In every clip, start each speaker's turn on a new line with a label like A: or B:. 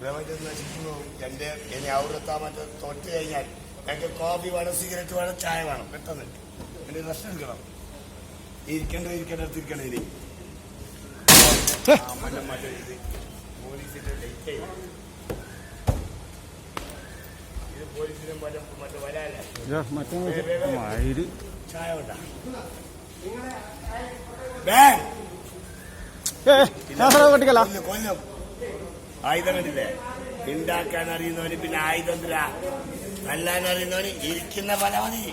A: പ്രപഞ്ചം നശിക്കുന്നു. എൻ്റെ ഇനി ഔറത്താ മറ്റേ തൊട്ട് കഴിഞ്ഞാൽ എനിക്ക് കോഫി വേണം, സിഗരറ്റ് വേണം, ചായ വേണം. പെട്ടെന്ന് എൻ്റെ റെസ്റ്റ് എടുക്കണം. ഇരിക്കേണ്ടത് ഇരിക്കണം. ഇനി മറ്റേ ഇത് പോലീസിന്റെ ഡേറ്റ് ചെയ്യണം. ഇത് പോലീസിനും മറ്റേ വരാല്ലേ ചായ വേണ്ട. കൊല്ലം ആയുധം കണ്ടില്ലേ? ഉണ്ടാക്കാൻ അറിയുന്നവന് പിന്നെ ആയുധം എന്തിനാ? നല്ലാൻ അറിയുന്നവന് ഇരിക്കുന്ന പല മതി.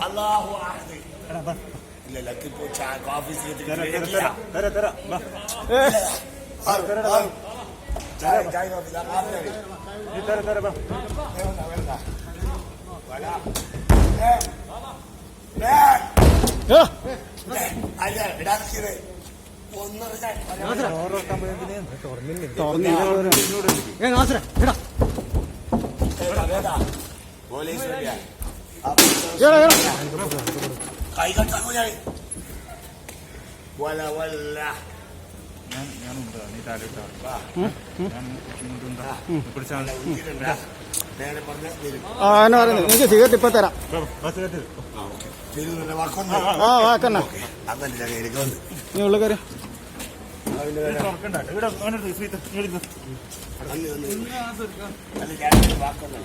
A: അല്ലാഹു അഹദ്. ഇല്ല ഇപ്പോ കോഫി പോലീസ് കൈ കട്ടാക്കോ ഞാൻ വല വല്ല
B: എനിക്ക് സിഗരറ്റ് ഇപ്പൊ തരാം. വാക്കണ്ണ നീ ഉള്ള കാര്യം
A: വാക്കൊന്നും